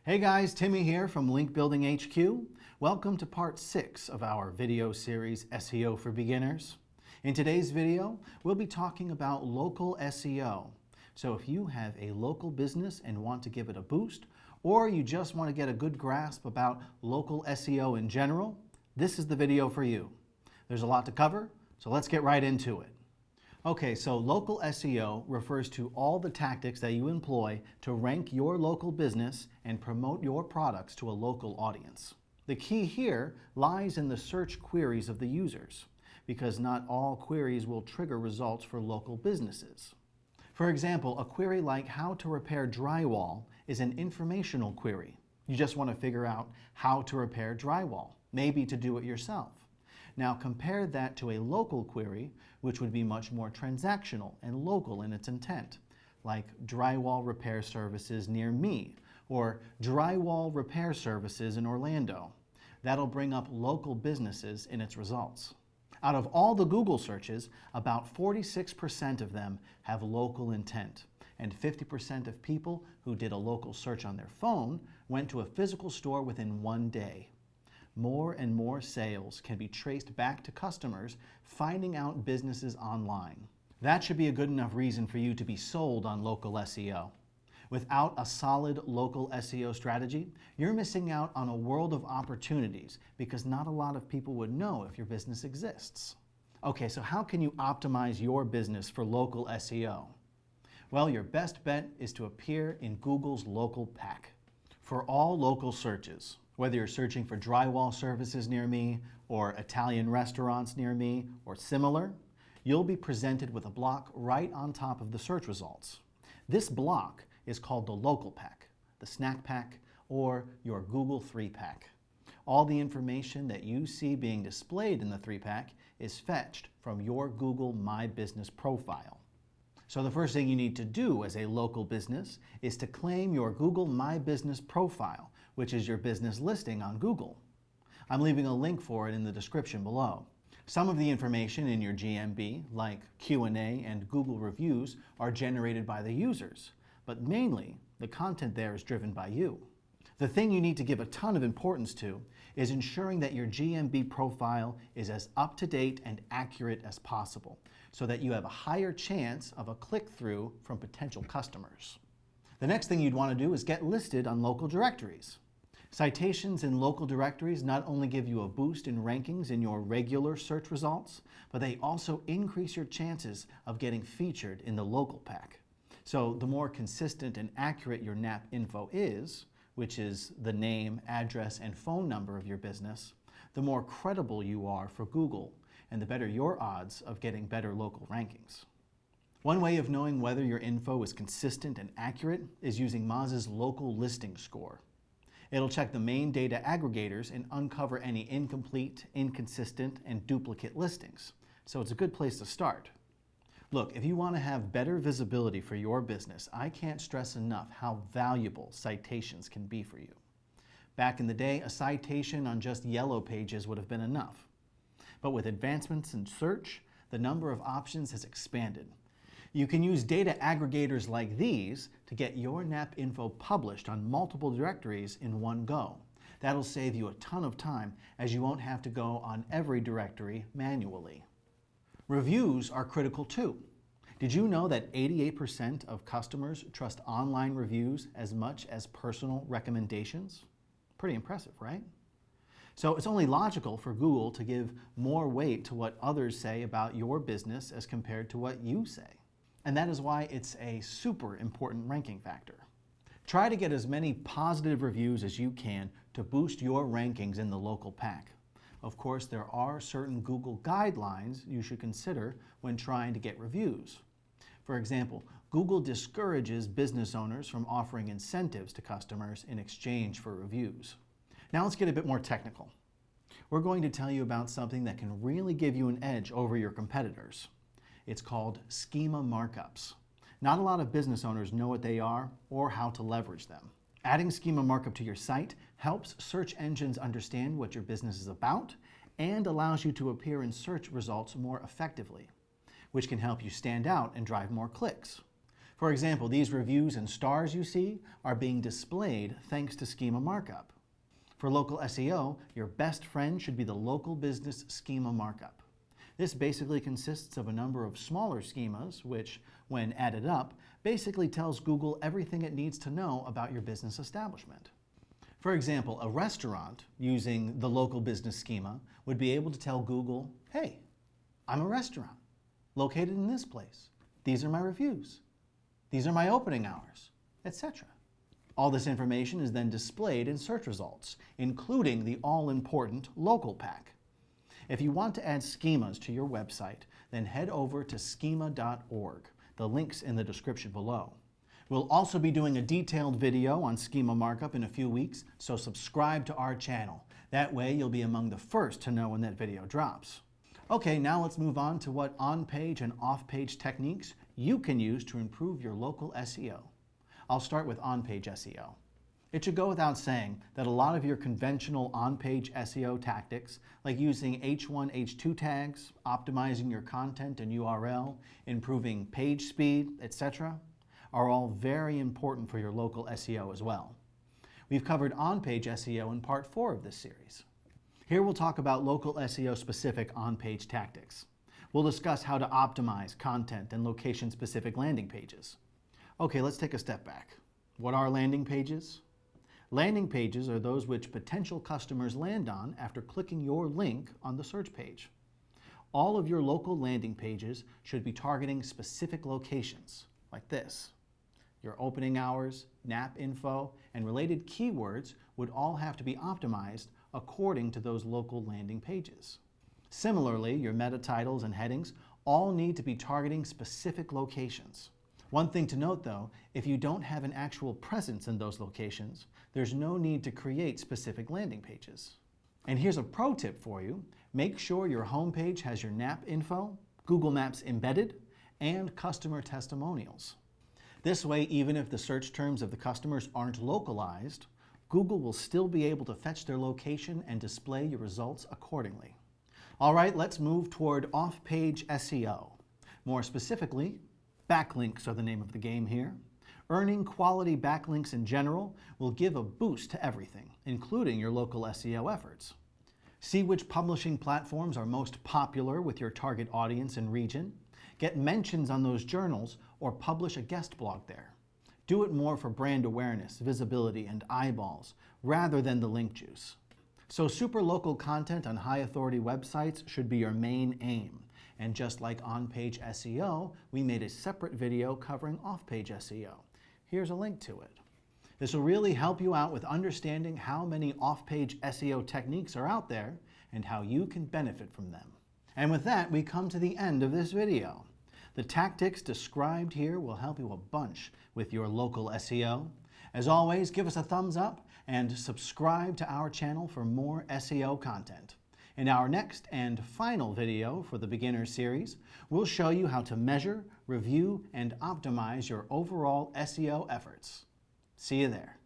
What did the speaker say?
Hey guys, Timmy here from Link Building HQ. Welcome to part 6 of our video series SEO for Beginners. In today's video, we'll be talking about local SEO. So if you have a local business and want to give it a boost, or you just want to get a good grasp about local SEO in general, this is the video for you. There's a lot to cover, so let's get right into it. Okay, so local SEO refers to all the tactics that you employ to rank your local business and promote your products to a local audience. The key here lies in the search queries of the users, because not all queries will trigger results for local businesses. For example, a query like how to repair drywall is an informational query. You just want to figure out how to repair drywall, maybe to do it yourself. Now compare that to a local query, which would be much more transactional and local in its intent, like drywall repair services near me, or drywall repair services in Orlando. That'll bring up local businesses in its results. Out of all the Google searches, about 46% of them have local intent, and 50% of people who did a local search on their phone went to a physical store within 1 day. More and more sales can be traced back to customers finding out businesses online. That should be a good enough reason for you to be sold on local SEO. Without a solid local SEO strategy, you're missing out on a world of opportunities because not a lot of people would know if your business exists. Okay, so how can you optimize your business for local SEO? Well, your best bet is to appear in Google's local pack. For all local searches, whether you're searching for drywall services near me, or Italian restaurants near me, or similar, you'll be presented with a block right on top of the search results. This block is called the local pack, the snack pack, or your Google 3-pack. All the information that you see being displayed in the 3-pack is fetched from your Google My Business profile. So the first thing you need to do as a local business is to claim your Google My Business profile, which is your business listing on Google. I'm leaving a link for it in the description below. Some of the information in your GMB, like Q&A and Google reviews, are generated by the users, but mainly the content there is driven by you. The thing you need to give a ton of importance to is ensuring that your GMB profile is as up-to-date and accurate as possible, so that you have a higher chance of a click-through from potential customers. The next thing you'd want to do is get listed on local directories. Citations in local directories not only give you a boost in rankings in your regular search results, but they also increase your chances of getting featured in the local pack. So the more consistent and accurate your NAP info is, which is the name, address, and phone number of your business, the more credible you are for Google, and the better your odds of getting better local rankings. One way of knowing whether your info is consistent and accurate is using Moz's local listing score. It'll check the main data aggregators and uncover any incomplete, inconsistent, and duplicate listings. So it's a good place to start. Look, if you want to have better visibility for your business, I can't stress enough how valuable citations can be for you. Back in the day, a citation on just yellow pages would have been enough. But with advancements in search, the number of options has expanded. You can use data aggregators like these to get your NAP info published on multiple directories in one go. That'll save you a ton of time, as you won't have to go on every directory manually. Reviews are critical too. Did you know that 88% of customers trust online reviews as much as personal recommendations? Pretty impressive, right? So it's only logical for Google to give more weight to what others say about your business as compared to what you say. And that is why it's a super important ranking factor. Try to get as many positive reviews as you can to boost your rankings in the local pack. Of course, there are certain Google guidelines you should consider when trying to get reviews. For example, Google discourages business owners from offering incentives to customers in exchange for reviews. Now let's get a bit more technical. We're going to tell you about something that can really give you an edge over your competitors. It's called Schema Markups. Not a lot of business owners know what they are or how to leverage them. Adding Schema Markup to your site helps search engines understand what your business is about and allows you to appear in search results more effectively, which can help you stand out and drive more clicks. For example, these reviews and stars you see are being displayed thanks to Schema Markup. For local SEO, your best friend should be the local business schema markup. This basically consists of a number of smaller schemas, which, when added up, basically tells Google everything it needs to know about your business establishment. For example, a restaurant using the local business schema would be able to tell Google, hey, I'm a restaurant located in this place. These are my reviews. These are my opening hours, etc. All this information is then displayed in search results, including the all-important local pack. If you want to add schemas to your website, then head over to schema.org. The link's in the description below. We'll also be doing a detailed video on Schema Markup in a few weeks, so subscribe to our channel. That way you'll be among the first to know when that video drops. Okay, now let's move on to what on-page and off-page techniques you can use to improve your local SEO. I'll start with on-page SEO. It should go without saying that a lot of your conventional on-page SEO tactics, like using H1, H2 tags, optimizing your content and URL, improving page speed, etc., are all very important for your local SEO as well. We've covered on-page SEO in part 4 of this series. Here we'll talk about local SEO-specific on-page tactics. We'll discuss how to optimize content and location-specific landing pages. Okay, let's take a step back. What are landing pages? Landing pages are those which potential customers land on after clicking your link on the search page. All of your local landing pages should be targeting specific locations, like this. Your opening hours, NAP info, and related keywords would all have to be optimized according to those local landing pages. Similarly, your meta titles and headings all need to be targeting specific locations. One thing to note though, if you don't have an actual presence in those locations, there's no need to create specific landing pages. And here's a pro tip for you. Make sure your homepage has your NAP info, Google Maps embedded, and customer testimonials. This way, even if the search terms of the customers aren't localized, Google will still be able to fetch their location and display your results accordingly. All right, let's move toward off-page SEO. More specifically, backlinks are the name of the game here. Earning quality backlinks in general will give a boost to everything, including your local SEO efforts. See which publishing platforms are most popular with your target audience and region. Get mentions on those journals or publish a guest blog there. Do it more for brand awareness, visibility, and eyeballs, rather than the link juice. So super local content on high authority websites should be your main aim. And just like on-page SEO, we made a separate video covering off-page SEO. Here's a link to it. This will really help you out with understanding how many off-page SEO techniques are out there and how you can benefit from them. And with that, we come to the end of this video. The tactics described here will help you a bunch with your local SEO. As always, give us a thumbs up and subscribe to our channel for more SEO content. In our next and final video for the Beginner series, we'll show you how to measure, review, and optimize your overall SEO efforts. See you there.